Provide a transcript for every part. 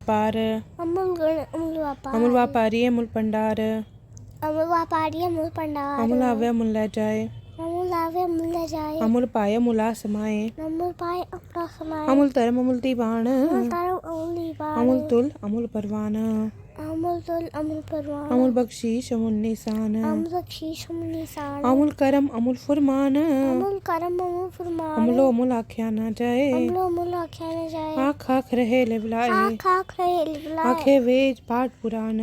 पार अमूल अमूल व्यापारी अमूल भंडार व्यापारी अमूल भंडार अमूल आवे अमूल ले जाए अमूल आवे अमूल ले जाए अमूल पाए अमूला समाए अमूल पाए अपना समाए अमूल धर्म अमूल दीवान तारो अमूल दीवान अमूल तुल अमूल परवान अमूल तुल अमूल परवान अमूल बख्शीश अमूल निशान अमूल बख्शीश अमूल निशान अमूल करम अमूल फुरमान अमूल करम अमूल फरमान अमूलो अमूल आख्या ना जाए अमूल आख्या न जाए आँख आँख रहे लिबलाए आँख आँख रहे लिबलाए आंखें वेज पाठ पुराण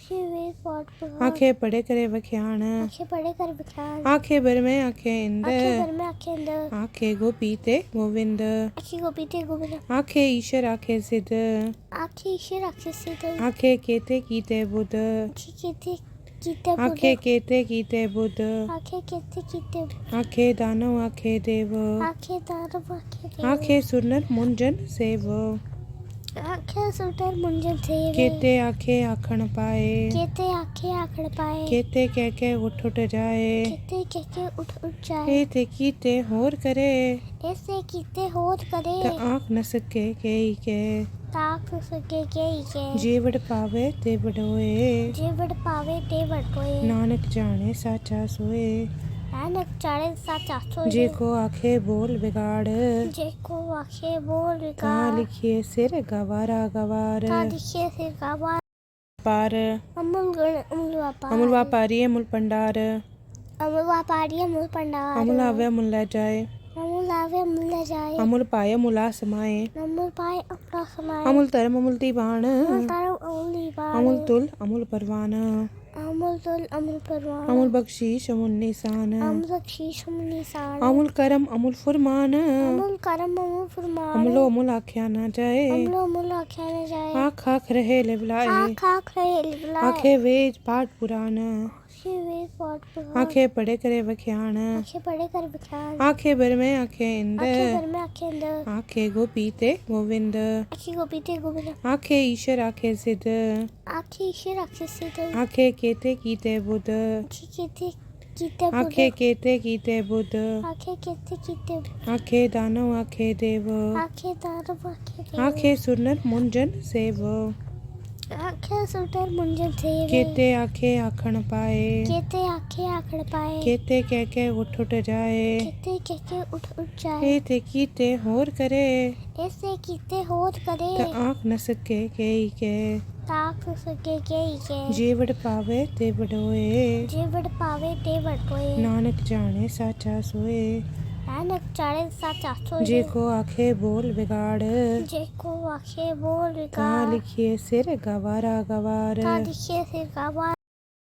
शिवे पॉट पुराण आंखें पड़े करे वख्याण आंखें पड़े कर बिखान आंखें भर में आंखें इंद आंखें भर में आंखें अंदर आंखें गोपीते गोविंद आंखें गोपीते गोविंद आंखें ईश्वर आंखें सिद्ध आंखें ईश्वर आंखें सिद्ध आंखें केते कीते बुद्ध आंखें कीते कीते आंखें केते कीते बुद्ध आंखें कीते कीते आंखें दानव आंखें देव आंखें दानव आंखें आंखें सुनर मुंजन सेव आंखें सुटर मुंजन सेव केते आंखें आखण पाए केते आंखें आखड़ पाए केते कह के उठ उठ जाए केते कहके उठ उठ जाए एते कीते होर करे ऐसे कीते होत करे त आँख न सके के ताक सके के जीवड़ पावे ते बडोए जीवड़ पावे ते बटोए नानक जाने साचा सोए नानक चाड़े साचा सोए जे को आखे बोल बिगाड़ जेको आखे बोल कहाँ का लिखिए सिर गवारा गवार का दिखे से गवा पार अमूल व्यापारी अमूल भंडार व्यापारी अमूल भंडार अमूल आवे अमूल ले जाए अमूल आवे अमूल ले जाए अमूल पाए अमूला समाए अमूल पाए अपना समाए अमूल धर्म अमूल दीवान तारो अमूल दीवान अमूल तुल अमूल परवान अमूल तुल अमूल परवान अमूल बख्शीश अमूल निशान अमूल बख्शीश अमूल निशान अमूल करम अमूल फुरमान अमूल करम अमूल फरमान अमूलो अमूल आख्या ना जाए अमूल आख्या न जाए आँख आँख रहे लिबलाए आँख आँख रहे लिबलाए आंखें वेज पाठ पुराण शिवे पॉट पुराण आंखें पड़े करे वख्याण आंखें पड़े कर बिखान आंखें भर में आंखें इंद आंखें भर में आंखें अंदर आंखें गोपीते गोविंद आंखें गोपीते गोविंद आंखें ईश्वर आंखें सिद्ध आंखें ईश्वर आंखें सिद्ध आंखें केते कीते बुद्ध आंखें कीते कीते आंखें केते कीते बुद्ध आंखें कीते कीते आंखें दानव आंखें देव आंखें दानव आंखें आंखें सुनर मुंजन सेव आंखें सुटर मुंजन सेव केते आंखें आखण पाए केते आंखें आखड़ पाए केते कह के उठ उठ जाए केते कहके उठ उठ जाए एते कीते होर करे ऐसे कीते होत करे त आँख न सके के ताक सके के जीवड़ पावे ते बडोए जीवड़ पावे ते बटोए नानक जाने साचा सोए नानक चाड़े साचा सोए जे को आखे बोल बिगाड़ जेको आखे बोल का कहाँ लिखिए सिर गवारा गवार का दिखे से गवा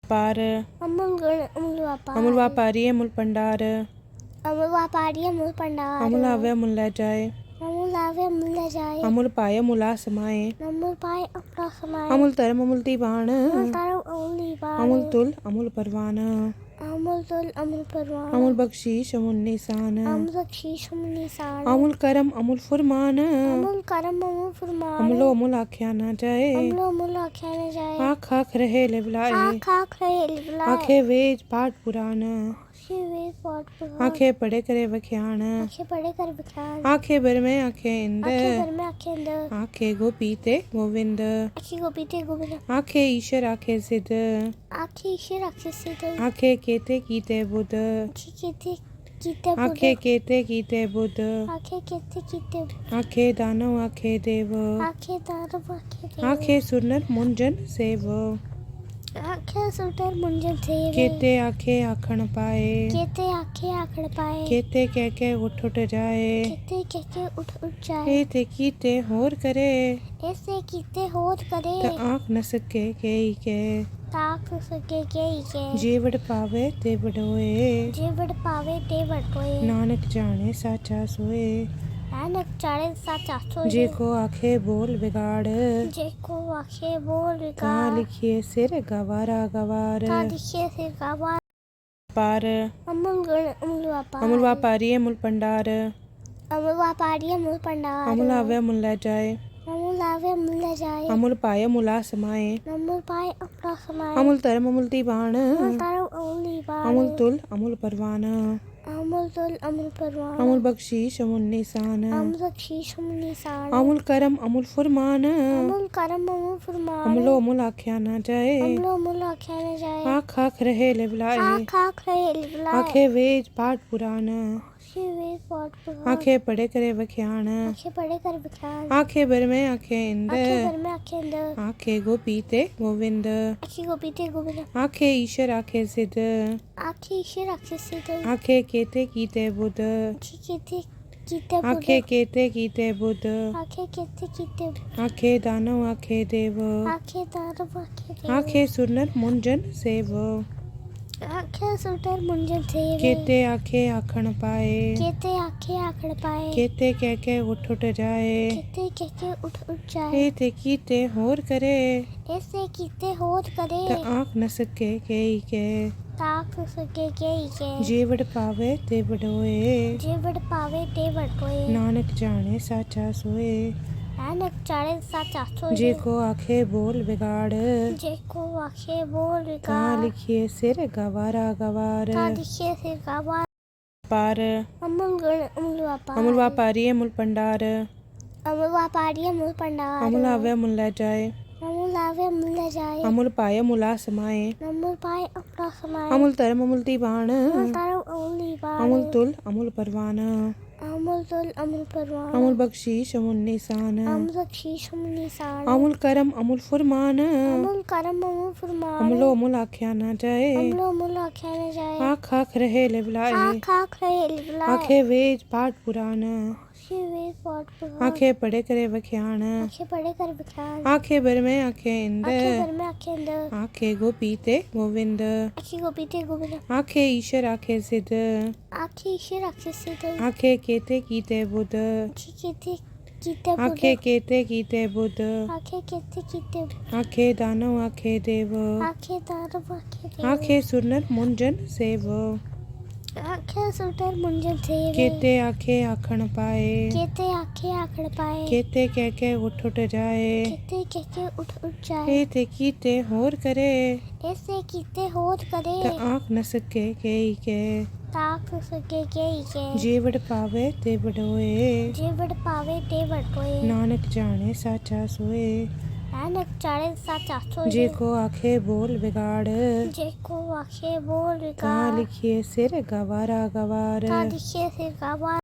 पार अमूल व्यापारी अमूल भंडार व्यापारी अमूल भंडार अमूल आवे अमूल ले जाए अमूल आवे अमूल ले जाए अमूल पाए अमूला समाए अमूल पाए अपना समाए अमूल धर्म अमूल दीवान तारो अमूल दीवान अमूल तुल अमूल परवान अमूल तुल अमूल परवान अमूल बख्शीश अमूल निशान अमूल बख्शीश अमूल निशान अमूल करम अमूल फुरमान अमूल करम अमूल फरमान अमूलो अमूल आख्या ना जाए अमूल आख्या न जाए आँख आँख रहे लिबलाए आँख आँख रहे लिबलाए आंखें वेज पाठ पुराण शिवे पॉट पुराण आंखें पड़े करे वख्याण आंखें पड़े कर बिखान आंखें भर में आंखें इंद आंखें भर में आंखें अंदर आंखें गोपीते गोविंद आंखें गोपीते गोविंद आंखें ईश्वर आंखें सिद्ध आंखें ईश्वर आंखें सिद्ध आंखें केते कीते बुद्ध आंखें कीते कीते आंखें केते कीते बुद्ध आंखें कीते कीते आंखें दानव आंखें देव आंखें दानव आंखें आंखें सुनर मुंजन सेव आंखें सुटर मुंजन सेव केते आंखें आखण पाए केते आंखें आखड़ पाए केते कह के उठ उठ जाए केते कहके उठ उठ जाए एते कीते होर करे ऐसे कीते होत करे त आँख न सके के ताक सके के जीवड़ पावे ते बडोए जीवड़ पावे ते बटोए नानक जाने साचा सोए नानक चाड़े साचा सोए जे को आखे बोल बिगाड़ जेको आखे बोल का कहाँ लिखिए सिर गवारा गवार का दिखे से गवा पार अमूल व्यापारी अमूल भंडार व्यापारी अमूल भंडार अमूल आवे अमूल ले जाए अमूल आवे अमूल ले जाए अमूल पाए अमूला समाए अमूल पाए अपना समाए अमूल धर्म अमूल दीवान तारो अमूल दीवान अमूल तुल अमूल परवान अमुल तुल अमुल परवान अमुल बख्शीश अमुल निशान अमुल बख्शीश अमुल निशान अमुल करम अमुल फुरमान अमुल करम अमुल फरमान अमलो अमुल आख्या ना जाए अमलो अमुल आख्या न जाए आँख आँख रहे लिबलाए आँख आँख रहे लिबलाए आंखें वेज पाठ पुराण शिवे पॉट पर आंखें पड़े करे वख्याण आंखें पड़े कर बिखान आंखें भर में आंखें इंद आंखें भर में आंखें अंदर आंखें गोपीते गोविंद आंखें गोपीते गोविंद आंखें ईश्वर आंखें सिद्ध आंखें ईश्वर आंखें सिद्ध आंखें केते कीते बुद्ध आंखें कीते कीते आंखें केते कीते बुद्ध आंखें कीते कीते आंखें दानव आंखें देव आंखें दानव आंखें आंखें सुनर मुंजन सेव आंखें सुटर मुंजन थे केते आंखें आखण पाए केते आंखें आखड़ पाए केते कह के उठ उठ जाए केते कहके उठ उठ जाए एते कीते होर करे ऐसे कीते होत करे त आँख न सके के ताक सके के जेवड़ पावे ते बडोए जे वड पावे ते वड कोए नानक जाने साचा सोए नानक चाड़े सा चासो जे को आखे बोल बिगाड़ जे को आखे बोल कहाँ का लिखिए सिर गवारा गवार ता दिखे से गावा पार अमुल गण अमुल वापा अमुल व्यापारी अमुल पंडार अमुल वापारी अमुल पंडार अमुल आवे अमुल ले जाए अमुल आवे अमुल ले जाए अमुल पाए अमुला समाए अमुल पाए अपना समाए अमुल तरम अमुल दीवान अमुल तारो अमुल लीबान अमुल तुल अमुल परवान अमुल तुल अमुल परवान अमुल बख्शीश अमुल निशान अमुल बख्शीश अमुल निशान अमुल करम अमुल फुरमान अमुल करम अमुल फरमान अमलो अमुल आख्या ना जाए अमलो अमुल आख्या न जाए आँख आँख रहे लिबलाए आँख आँख रहे लिबलाए आंखें वेज पाठ पुराण शिवे पॉट पर आंखें पड़े करे वख्याण आंखें पड़े कर बिखान आंखें भर में आंखें इंद आंखें भर में आंखें अंदर आंखें गोपीते गोविंद आंखें गोपीते गोविंद आंखें ईश्वर आंखें सिद्ध आंखें ईश्वर आंखें सिद्ध आंखें केते कीते बुद्ध आंखें कीते कीते आंखें केते कीते बुद्ध आंखें कीते कीते आंखें दानव आंखें देव आंखें दानव आंखें आंखें सुनर मुंजन सेव आंखें सुटर मुंजन थे केते आंखें आखण पाए केते आंखें आखड़ पाए केते कह के उठ उठ जाए केते कहके उठ उठ जाए एते कीते होर करे ऐसे कीते होत करे त आँख न सके के ताक सके के जेवड़ पावे ते बडोए जे वड पावे ते वड कोए नानक जाने साचा सोए नानक चाड़े सा चासो जे को आखे बोल बिगाड़ जे को आखे बोल का कहाँ लिखिए सिर गवारा गवार ता दिखे से गावा